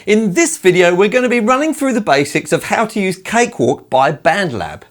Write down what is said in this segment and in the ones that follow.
In this video, we're going to be running through the basics of how to use Cakewalk by Bandlab.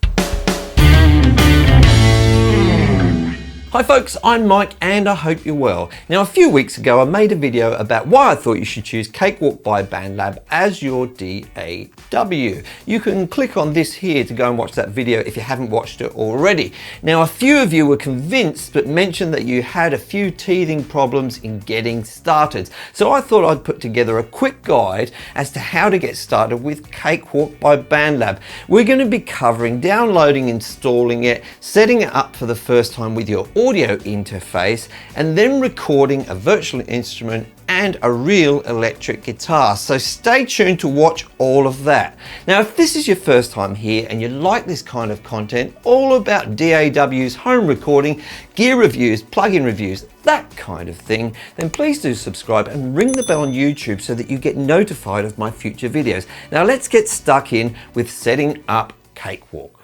Hi folks, I'm Mike and I hope you're well. Now a few weeks ago I made a video about why I thought you should choose Cakewalk by Bandlab as your DAW. You can click on this here to go and watch that video if you haven't watched it already. Now a few of you were convinced but mentioned that you had a few teething problems in getting started. So I thought I'd put together a quick guide as to how to get started with Cakewalk by Bandlab. We're going to be covering downloading, installing it, setting it up for the first time with your audio interface, and then recording a virtual instrument and a real electric guitar. So stay tuned to watch all of that. Now if this is your first time here and you like this kind of content, all about DAWs, home recording, gear reviews, plugin reviews, that kind of thing, then please do subscribe and ring the bell on YouTube so that you get notified of my future videos. Now let's get stuck in with setting up Cakewalk.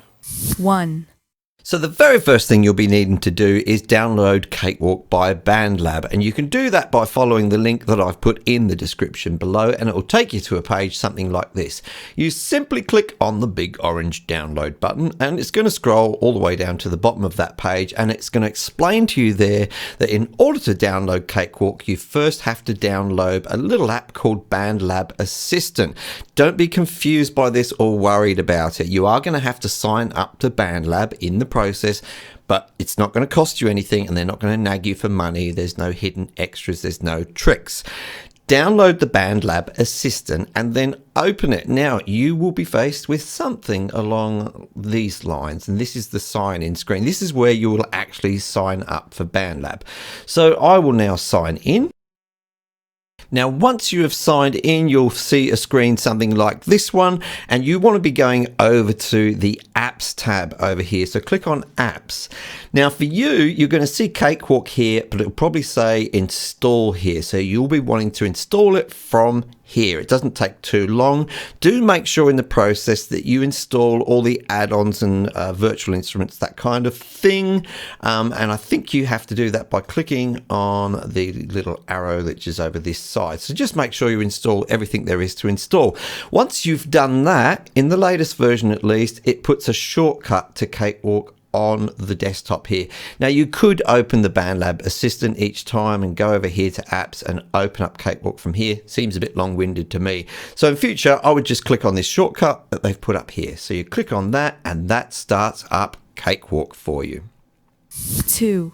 1. So the very first thing you'll be needing to do is download Cakewalk by Bandlab, and you can do that by following the link that I've put in the description below, and it will take you to a page something like this. You simply click on the big orange download button and it's going to scroll all the way down to the bottom of that page, and it's going to explain to you there that in order to download Cakewalk you first have to download a little app called Bandlab Assistant. Don't be confused by this or worried about it. You are going to have to sign up to Bandlab in the process, but it's not going to cost you anything and they're not going to nag you for money. There's no hidden extras, there's no tricks. Download the Bandlab Assistant and then open it. Now you will be faced with something along these lines, and this is the sign in screen. This is where you will actually sign up for Bandlab. So I will now sign in. Now once you have signed in, you'll see a screen something like this one, and you want to be going over to the apps tab over here. So click on apps. Now for you, you're going to see Cakewalk here, but it'll probably say install here. So you'll be wanting to install it from here. It doesn't take too long. Do make sure in the process that you install all the add-ons and virtual instruments, that kind of thing. And I think you have to do that by clicking on the little arrow that is over this side. So just make sure you install everything there is to install. Once you've done that, in the latest version at least, it puts a shortcut to Cakewalk on the desktop here. Now you could open the Bandlab Assistant each time and go over here to apps and open up Cakewalk from here. Seems a bit long-winded to me. So in future, I would just click on this shortcut that they've put up here. So you click on that and that starts up Cakewalk for you. 2.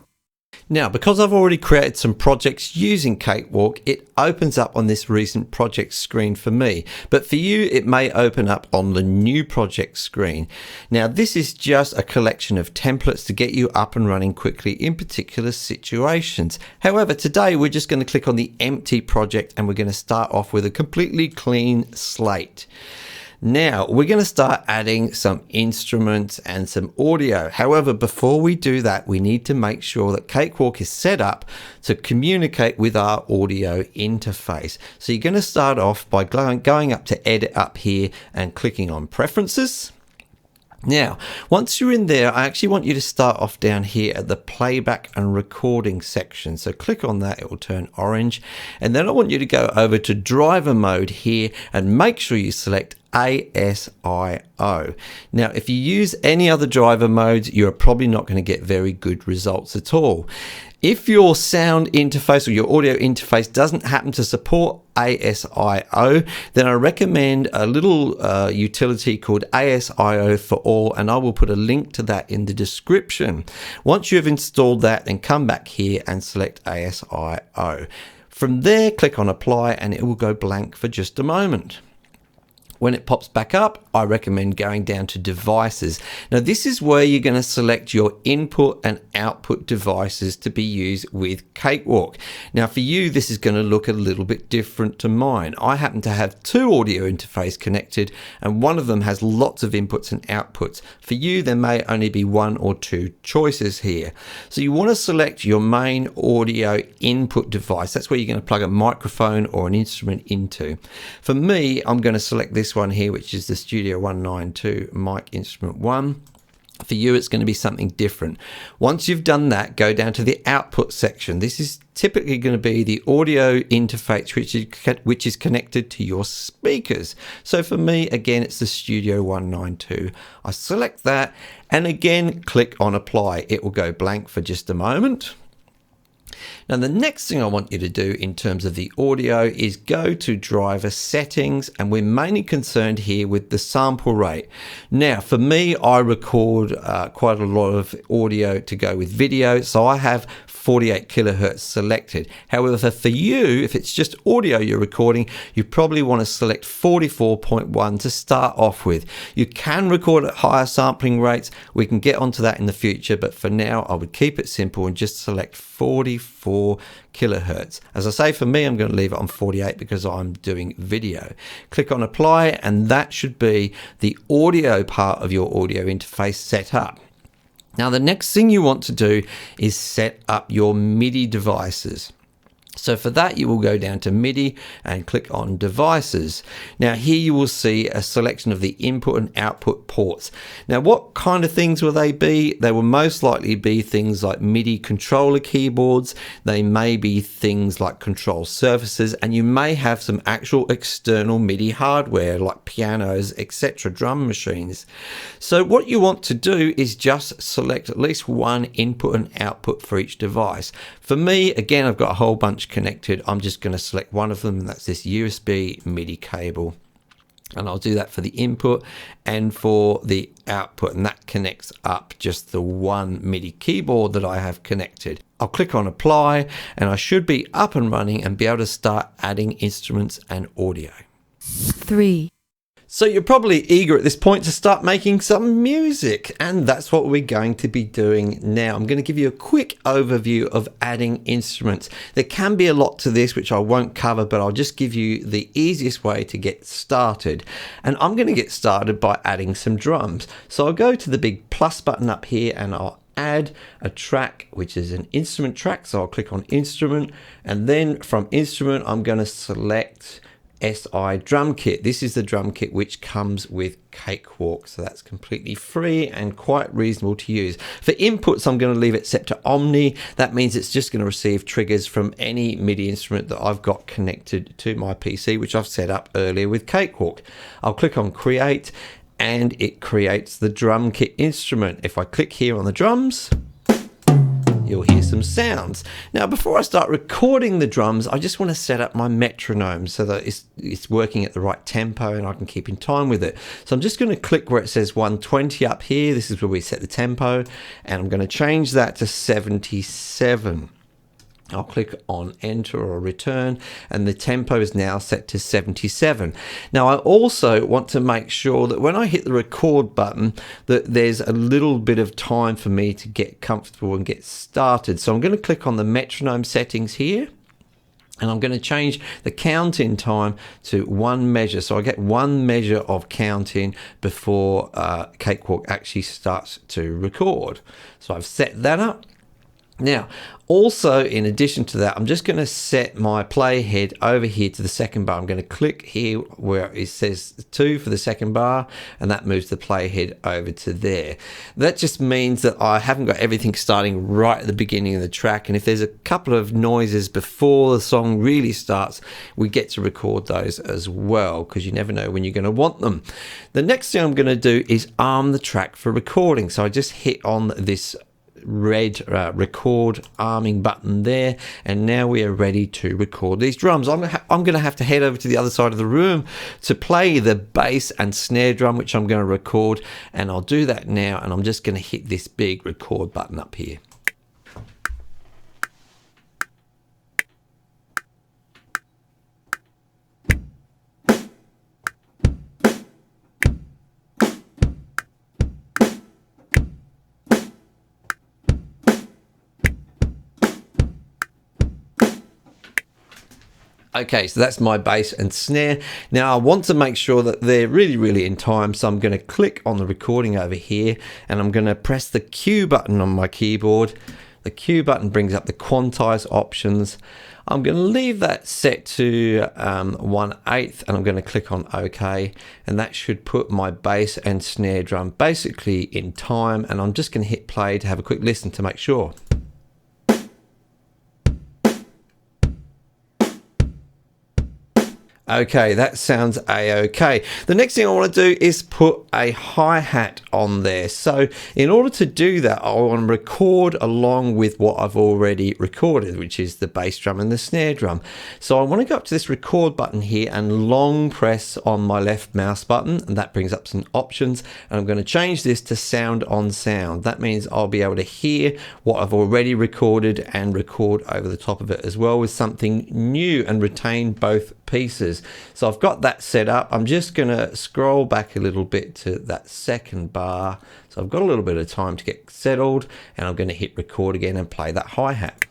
Now, because I've already created some projects using Cakewalk, it opens up on this recent project screen for me. But for you, it may open up on the new project screen. Now, this is just a collection of templates to get you up and running quickly in particular situations. However, today we're just going to click on the empty project and we're going to start off with a completely clean slate. Now we're going to start adding some instruments and some audio. However, before we do that, we need to make sure that Cakewalk is set up to communicate with our audio interface. So you're going to start off by going up to edit up here and clicking on preferences. Now, once you're in there, I actually want you to start off down here at the playback and recording section. So click on that, it will turn orange. And then I want you to go over to driver mode here and make sure you select ASIO. Now, if you use any other driver modes, you're probably not going to get very good results at all. If your sound interface or your audio interface doesn't happen to support ASIO, then I recommend a little utility called ASIO for all, and I will put a link to that in the description. Once you've installed that, then come back here and select ASIO. From there, click on apply and it will go blank for just a moment. When it pops back up, I recommend going down to devices. Now this is where you're going to select your input and output devices to be used with Cakewalk. Now for you, this is going to look a little bit different to mine. I happen to have two audio interfaces connected and one of them has lots of inputs and outputs. For you, there may only be one or two choices here. So you want to select your main audio input device. That's where you're going to plug a microphone or an instrument into. For me, I'm going to select this one here, which is the Studio 192 mic instrument 1. For you, it's going to be something different. Once you've done that, go down to the output section. This is typically going to be the audio interface which is connected to your speakers. So for me, again, it's the Studio 192. I select that and again, click on apply. It will go blank for just a moment. Now, the next thing I want you to do in terms of the audio is go to driver settings, and we're mainly concerned here with the sample rate. Now, for me, I record quite a lot of audio to go with video, so I have 48 kilohertz selected. However, for you, if it's just audio you're recording, you probably want to select 44.1 to start off with. You can record at higher sampling rates. We can get onto that in the future, but for now, I would keep it simple and just select 44 kilohertz. As I say, for me, I'm going to leave it on 48 because I'm doing video. Click on apply, and that should be the audio part of your audio interface set up. Now, the next thing you want to do is set up your MIDI devices. So for that, you will go down to MIDI and click on devices. Now here you will see a selection of the input and output ports. Now what kind of things will they be? They will most likely be things like MIDI controller keyboards. They may be things like control surfaces, and you may have some actual external MIDI hardware like pianos, etc., drum machines. So what you want to do is just select at least one input and output for each device. For me, again, I've got a whole bunch connected. I'm just going to select one of them, and that's this USB MIDI cable, and I'll do that for the input and for the output, and that connects up just the one MIDI keyboard that I have connected. I'll click on apply, and I should be up and running and be able to start adding instruments and audio. 3. So you're probably eager at this point to start making some music, and that's what we're going to be doing now. I'm going to give you a quick overview of adding instruments. There can be a lot to this which I won't cover, but I'll just give you the easiest way to get started. And I'm going to get started by adding some drums. So I'll go to the big plus button up here, and I'll add a track which is an instrument track. So I'll click on instrument, and then from instrument I'm going to select SI drum kit. This is the drum kit which comes with Cakewalk, so that's completely free and quite reasonable to use. For inputs, I'm going to leave it set to Omni. That means it's just going to receive triggers from any MIDI instrument that I've got connected to my PC, which I've set up earlier with Cakewalk. I'll click on create, and it creates the drum kit instrument. If I click here on the drums, you'll hear some sounds. Now, before I start recording the drums, I just want to set up my metronome so that it's working at the right tempo and I can keep in time with it. So I'm just going to click where it says 120 up here. This is where we set the tempo, and I'm going to change that to 77. I'll click on enter or return, and the tempo is now set to 77. Now I also want to make sure that when I hit the record button that there's a little bit of time for me to get comfortable and get started. So I'm going to click on the metronome settings here, and I'm going to change the count in time to 1 measure. So I get 1 measure of counting before Cakewalk actually starts to record. So I've set that up. Now, also, in addition to that, I'm just going to set my playhead over here to the second bar. I'm going to click here where it says 2 for the second bar, and that moves the playhead over to there. That just means that I haven't got everything starting right at the beginning of the track, and if there's a couple of noises before the song really starts, we get to record those as well, because you never know when you're going to want them. The next thing I'm going to do is arm the track for recording. So I just hit on this red record arming button there, and now we are ready to record these drums. I'm going to have to head over to the other side of the room to play the bass and snare drum, which I'm going to record, and I'll do that now, and I'm just going to hit this big record button up here. Okay, so that's my bass and snare. Now I want to make sure that they're really in time, so I'm going to click on the recording over here, and I'm going to press the Q button on my keyboard. The Q button brings up the quantize options. I'm going to leave that set to 1/8 and I'm going to click on OK, and that should put my bass and snare drum basically in time, and I'm just going to hit play to have a quick listen to make sure. Okay, that sounds a-okay. The next thing I want to do is put a hi-hat on there. So in order to do that, I want to record along with what I've already recorded, which is the bass drum and the snare drum. So I want to go up to this record button here and long press on my left mouse button, and that brings up some options. And I'm going to change this to sound on sound. That means I'll be able to hear what I've already recorded and record over the top of it as well with something new and retain both pieces. So I've got that set up. I'm just going to scroll back a little bit to that second bar. So I've got a little bit of time to get settled, and I'm going to hit record again and play that hi-hat.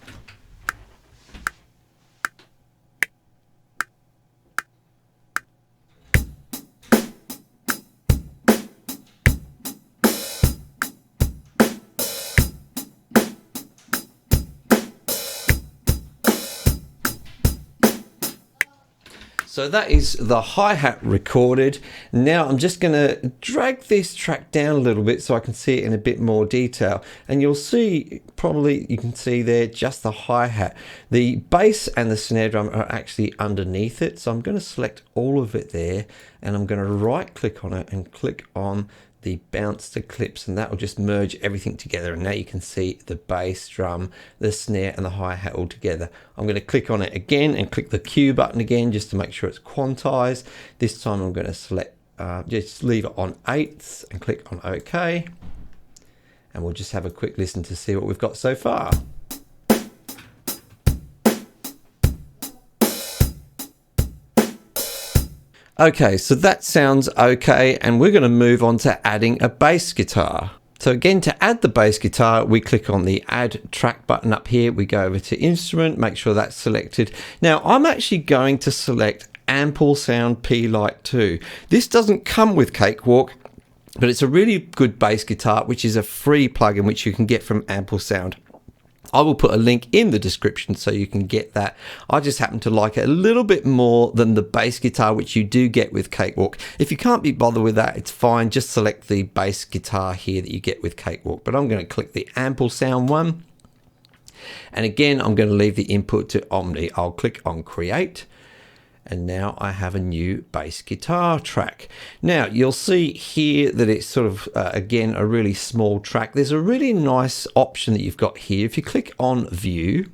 So that is the hi-hat recorded. Now I'm just going to drag this track down a little bit so I can see it in a bit more detail. And you'll see, probably you can see there just the hi-hat. The bass and the snare drum are actually underneath it. So I'm going to select all of it there, and I'm going to right click on it and click on the bounce to clips, and that will just merge everything together. And now you can see the bass drum, the snare and the hi-hat all together. I'm going to click on it again and click the Q button again just to make sure it's quantized. This time I'm going to select just leave it on 8ths and click on OK, and we'll just have a quick listen to see what we've got so far. Okay, so that sounds okay, and we're going to move on to adding a bass guitar. So again, to add the bass guitar, we click on the Add Track button up here. We go over to Instrument, make sure that's selected. Now, I'm actually going to select Ample Sound P-Lite 2. This doesn't come with Cakewalk, but it's a really good bass guitar, which is a free plugin which you can get from Ample Sound. I will put a link in the description so you can get that. I just happen to like it a little bit more than the bass guitar, which you do get with Cakewalk. If you can't be bothered with that, it's fine. Just select the bass guitar here that you get with Cakewalk. But I'm going to click the Ample Sound one. And again, I'm going to leave the input to Omni. I'll click on Create. And now I have a new bass guitar track. Now you'll see here that it's sort of, again, a really small track. There's a really nice option that you've got here. If you click on View,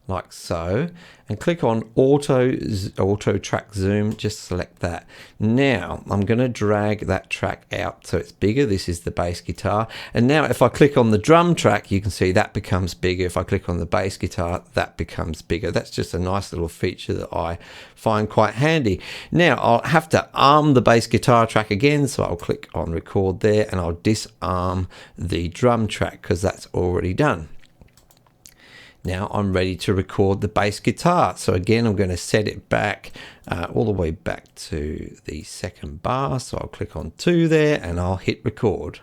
like so, and click on auto track zoom, just select that. Now I'm going to drag that track out so it's bigger. This is the bass guitar, and now if I click on the drum track, you can see that becomes bigger. If I click on the bass guitar, that becomes bigger. That's just a nice little feature that I find quite handy. Now I'll have to arm the bass guitar track again, so I'll click on record there, and I'll disarm the drum track because that's already done. Now I'm ready to record the bass guitar. So again, I'm going to set it back all the way back to the second bar. So I'll click on 2 there and I'll hit record.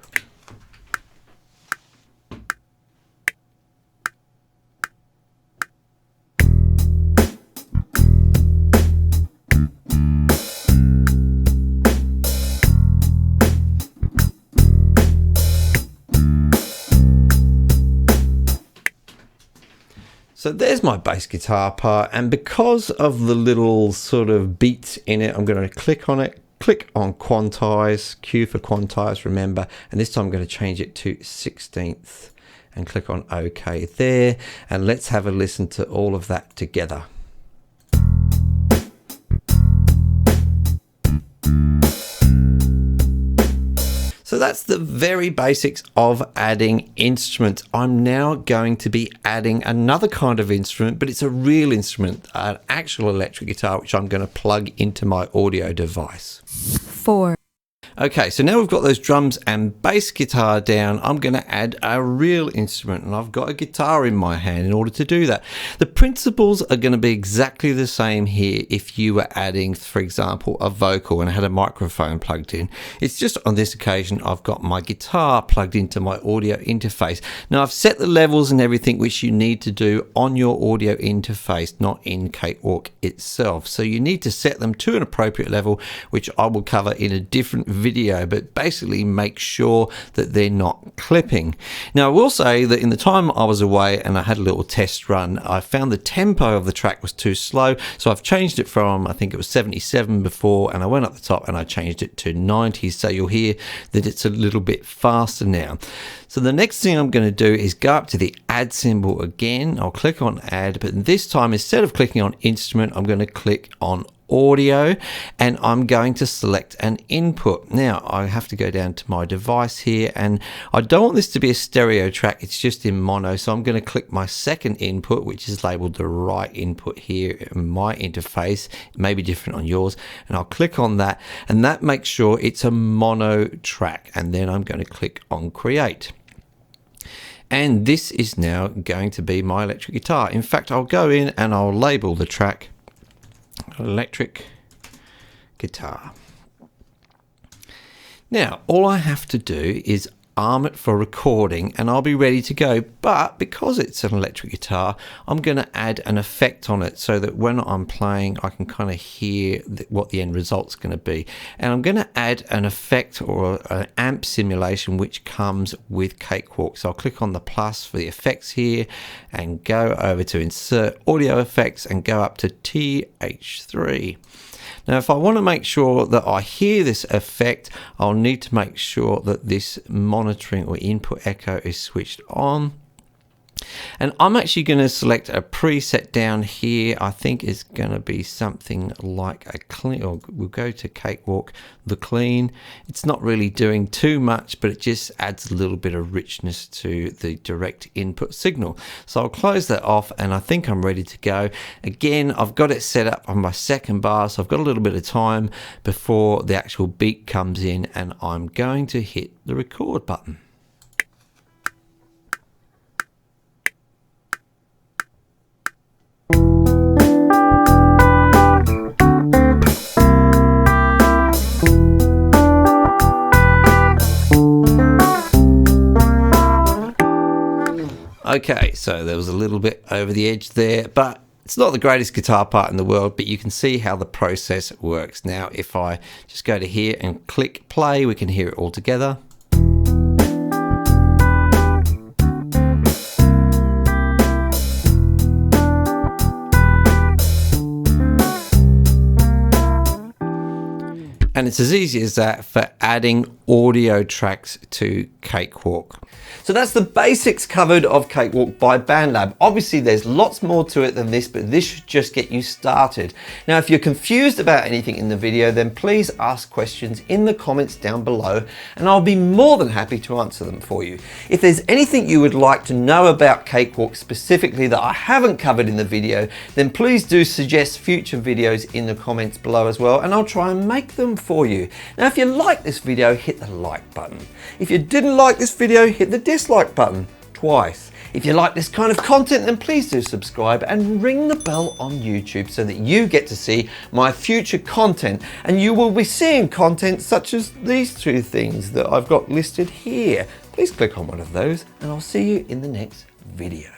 So there's my bass guitar part, and because of the little sort of beats in it, I'm going to click on it, click on quantize, Q for quantize, remember, and this time I'm going to change it to 16th and click on OK there, and let's have a listen to all of that together. So that's the very basics of adding instruments. I'm now going to be adding another kind of instrument, but it's a real instrument, an actual electric guitar, which I'm going to plug into my audio device. 4. Okay, so now we've got those drums and bass guitar down, I'm going to add a real instrument, and I've got a guitar in my hand in order to do that. The principles are going to be exactly the same here if you were adding, for example, a vocal and had a microphone plugged in. It's just on this occasion I've got my guitar plugged into my audio interface. Now I've set the levels and everything which you need to do on your audio interface, not in Cakewalk itself. So you need to set them to an appropriate level, which I will cover in a different video, but basically make sure that they're not clipping. Now I will say that in the time I was away and I had a little test run, I found the tempo of the track was too slow, so I've changed it from, I think it was 77 before, and I went up the top and I changed it to 90, so you'll hear that it's a little bit faster now. So the next thing I'm going to do is go up to the add symbol again. I'll click on add, but this time instead of clicking on instrument, I'm going to click on audio, and I'm going to select an input. Now I have to go down to my device here, and I don't want this to be a stereo track, it's just in mono, so I'm going to click my second input, which is labeled the right input here in my interface. It may be different on yours, and I'll click on that, and that makes sure it's a mono track, and then I'm going to click on create. And this is now going to be my electric guitar. In fact, I'll go in and I'll label the track electric guitar. Now all I have to do is arm it for recording and I'll be ready to go, but because it's an electric guitar, I'm going to add an effect on it so that when I'm playing I can kind of hear what the end result's going to be. And I'm going to add an effect or an amp simulation which comes with Cakewalk. So I'll click on the plus for the effects here and go over to insert audio effects and go up to TH3. Now if I want to make sure that I hear this effect, I'll need to make sure that this monitoring or input echo is switched on. And I'm actually going to select a preset down here. I think it's going to be something like a clean, or we'll go to Cakewalk, the clean. It's not really doing too much, but it just adds a little bit of richness to the direct input signal. So I'll close that off and I think I'm ready to go. Again, I've got it set up on my second bar, so I've got a little bit of time before the actual beat comes in, and I'm going to hit the record button. Okay, so there was a little bit over the edge there, but it's not the greatest guitar part in the world, but you can see how the process works. Now, if I just go to here and click play, we can hear it all together. And it's as easy as that for adding audio tracks to Cakewalk. So that's the basics covered of Cakewalk by Bandlab. Obviously there's lots more to it than this, but this should just get you started. Now if you're confused about anything in the video, then please ask questions in the comments down below and I'll be more than happy to answer them for you. If there's anything you would like to know about Cakewalk specifically that I haven't covered in the video, then please do suggest future videos in the comments below as well, and I'll try and make them for you. Now if you like this video, hit the like button. If you didn't like this video, hit the dislike button twice. If you like this kind of content, then please do subscribe and ring the bell on YouTube so that you get to see my future content, and you will be seeing content such as these two things that I've got listed here. Please click on one of those and I'll see you in the next video.